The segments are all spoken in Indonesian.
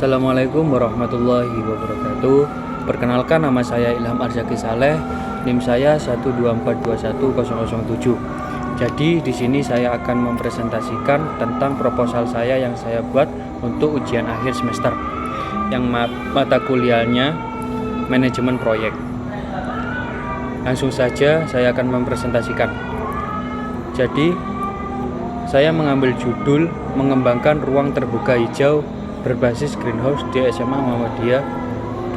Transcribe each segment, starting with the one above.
Assalamualaikum warahmatullahi wabarakatuh. Perkenalkan, nama saya Ilham Arzaki Saleh, NIM saya 124210007. Jadi di sini saya akan mempresentasikan tentang proposal saya yang saya buat untuk ujian akhir semester. Yang mata kuliahnya manajemen proyek. Langsung saja saya akan mempresentasikan. Jadi saya mengambil judul mengembangkan ruang terbuka hijau berbasis greenhouse di SMA Muhammadiyah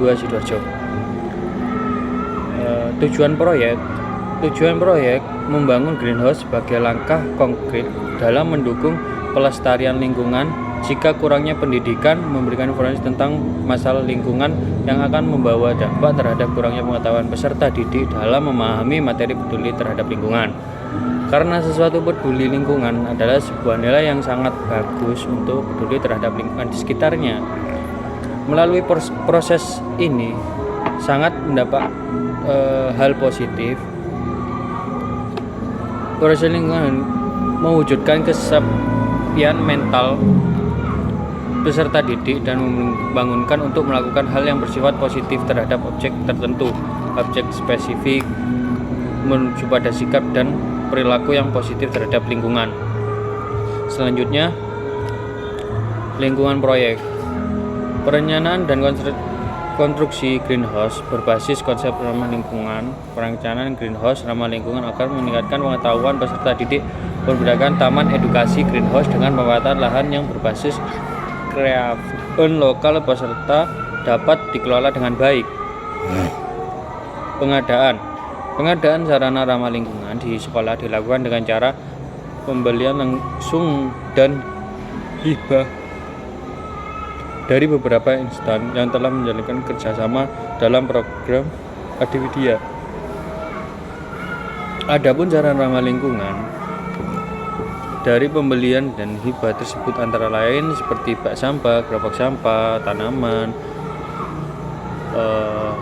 2 Sidoarjo. Tujuan proyek membangun greenhouse sebagai langkah konkret dalam mendukung pelestarian lingkungan. Jika kurangnya pendidikan memberikan informasi tentang masalah lingkungan yang akan membawa dampak terhadap kurangnya pengetahuan peserta didik dalam memahami materi peduli terhadap lingkungan. Karena sesuatu peduli lingkungan adalah sebuah nilai yang sangat bagus untuk peduli terhadap lingkungan di sekitarnya. Melalui proses ini sangat mendapat hal positif. Proses lingkungan mewujudkan kesepian mental peserta didik dan membangunkan untuk melakukan hal yang bersifat positif terhadap objek tertentu, objek spesifik, menuju pada sikap dan perilaku yang positif terhadap lingkungan. Selanjutnya, lingkungan proyek. Perencanaan dan konstruksi greenhouse berbasis konsep ramah lingkungan. Perencanaan greenhouse ramah lingkungan akan meningkatkan pengetahuan peserta didik, membedakan taman edukasi greenhouse dengan pemanfaatan lahan yang berbasis kearifan lokal peserta dapat dikelola dengan baik. Pengadaan sarana ramah lingkungan di sekolah dilakukan dengan cara pembelian langsung dan hibah dari beberapa instan yang telah menjalankan kerjasama dalam program Adiwidya. Adapun sarana ramah lingkungan dari pembelian dan hibah tersebut antara lain seperti bak sampah, gerobak sampah, tanaman,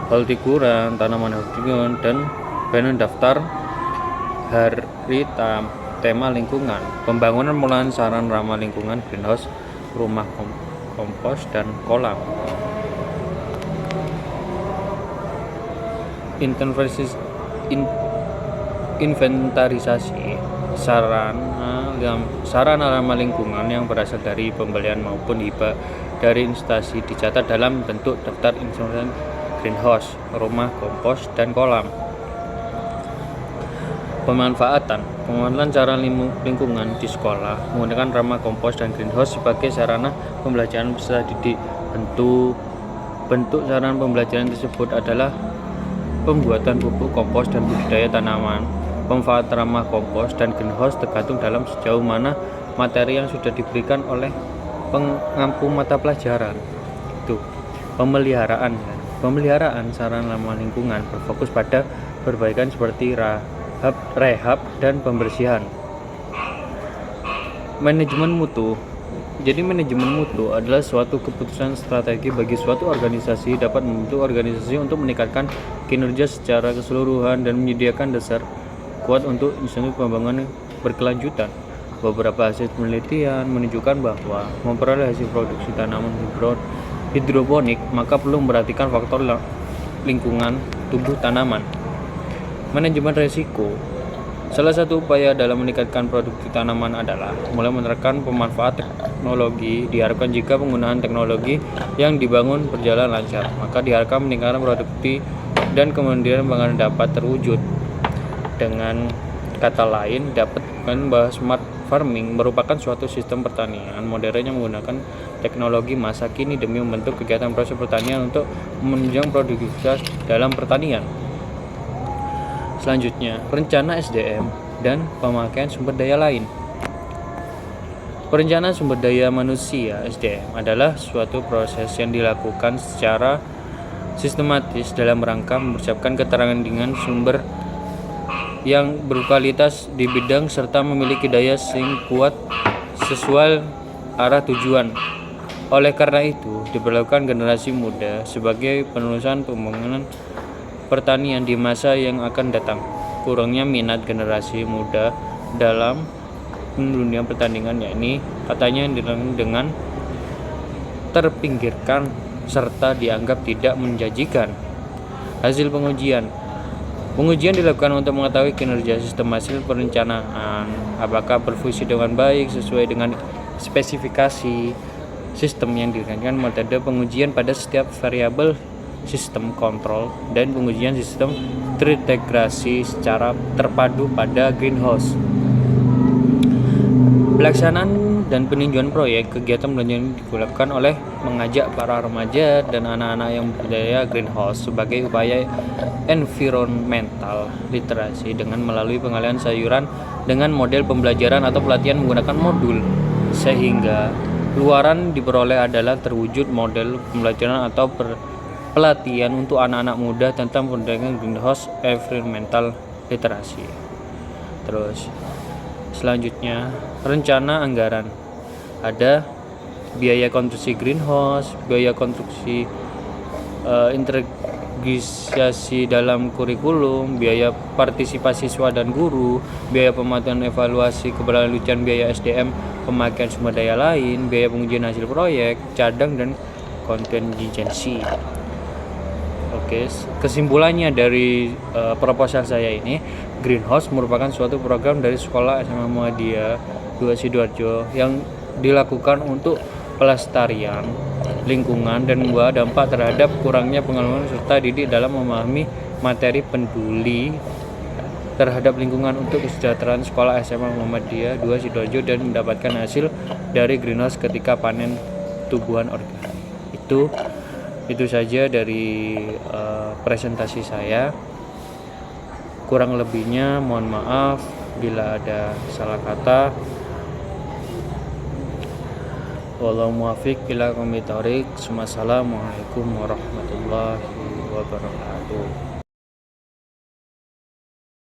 hortikultura, tanaman hortikultura, dan banner daftar hari tema lingkungan. Pembangunan pengolahan sarana ramah lingkungan greenhouse, rumah kompos, dan kolam. Inventarisasi sarana ramah lingkungan yang berasal dari pembelian maupun hibah dari instansi dicatat dalam bentuk daftar instrumen greenhouse, rumah kompos, dan kolam. Pemanfaatan cara lingkungan di sekolah menggunakan ramah kompos dan greenhouse sebagai sarana pembelajaran peserta didik. Bentuk sarana pembelajaran tersebut adalah pembuatan pupuk kompos dan budidaya tanaman. Pemanfaatan ramah kompos dan greenhouse tergantung dalam sejauh mana materi yang sudah diberikan oleh pengampu mata pelajaran. Pemeliharaan sarana ramah lingkungan berfokus pada perbaikan seperti rehab dan pembersihan. Manajemen mutu. Jadi manajemen mutu adalah suatu keputusan strategi bagi suatu organisasi dapat membentuk organisasi untuk meningkatkan kinerja secara keseluruhan dan menyediakan dasar kuat untuk insentif pembangunan berkelanjutan. Beberapa hasil penelitian menunjukkan bahwa memperoleh hasil produksi tanaman hidroponik maka perlu memperhatikan faktor lingkungan tumbuh tanaman. Manajemen risiko. Salah satu upaya dalam meningkatkan produksi tanaman adalah mulai menerapkan pemanfaat teknologi. Diharapkan jika penggunaan teknologi yang dibangun berjalan lancar, maka diharapkan meningkatkan produksi dan kemudian pengembangan dapat terwujud. Dengan kata lain, dapat bahwa smart farming merupakan suatu sistem pertanian modern yang menggunakan teknologi masa kini demi membentuk kegiatan proses pertanian untuk menunjang produktivitas dalam pertanian. Selanjutnya, rencana SDM dan pemakaian sumber daya lain. Perencanaan sumber daya manusia (SDM) adalah suatu proses yang dilakukan secara sistematis dalam rangka mempersiapkan keterangan dengan sumber yang berkualitas di bidang serta memiliki daya saing kuat sesuai arah tujuan. Oleh karena itu, diperlukan generasi muda sebagai penerusan pembangunan pertanian di masa yang akan datang. Kurangnya minat generasi muda dalam dunia pertanian yakni katanya dengan terpinggirkan serta dianggap tidak menjanjikan. Hasil pengujian dilakukan untuk mengetahui kinerja sistem hasil perencanaan, apakah berfungsi dengan baik sesuai dengan spesifikasi sistem yang dirancangkan. Metode pengujian pada setiap variabel sistem kontrol dan pengujian sistem terintegrasi secara terpadu pada greenhouse. Pelaksanaan dan peninjauan proyek kegiatan belajar dilakukan oleh mengajak para remaja dan anak-anak yang berbudaya greenhouse sebagai upaya environmental literasi dengan melalui pengalihan sayuran dengan model pembelajaran atau pelatihan menggunakan modul, sehingga luaran diperoleh adalah terwujud model pembelajaran atau pelatihan untuk anak-anak muda tentang pendidikan greenhouse environmental literasi. Terus selanjutnya, rencana anggaran. Ada biaya konstruksi greenhouse, biaya konstruksi integrasi dalam kurikulum, biaya partisipasi siswa dan guru, biaya pemantauan evaluasi keberlanjutan, biaya SDM, pemakaian sumber daya lain, biaya pengujian hasil proyek, cadang dan kontingensi. Oke, kesimpulannya dari proposal saya ini, greenhouse merupakan suatu program dari Sekolah SMA Muhammadiyah 2 Sidoarjo yang dilakukan untuk pelestarian lingkungan dan membawa dampak terhadap kurangnya pengalaman serta didik dalam memahami materi peduli terhadap lingkungan untuk kesejahteraan Sekolah SMA Muhammadiyah 2 Sidoarjo dan mendapatkan hasil dari greenhouse ketika panen tumbuhan organik. Itu saja dari presentasi saya. Kurang lebihnya mohon maaf bila ada salah kata. Wallahu muwaffiq ila aqwamit thoriq. Wassalamualaikum warahmatullahi wabarakatuh.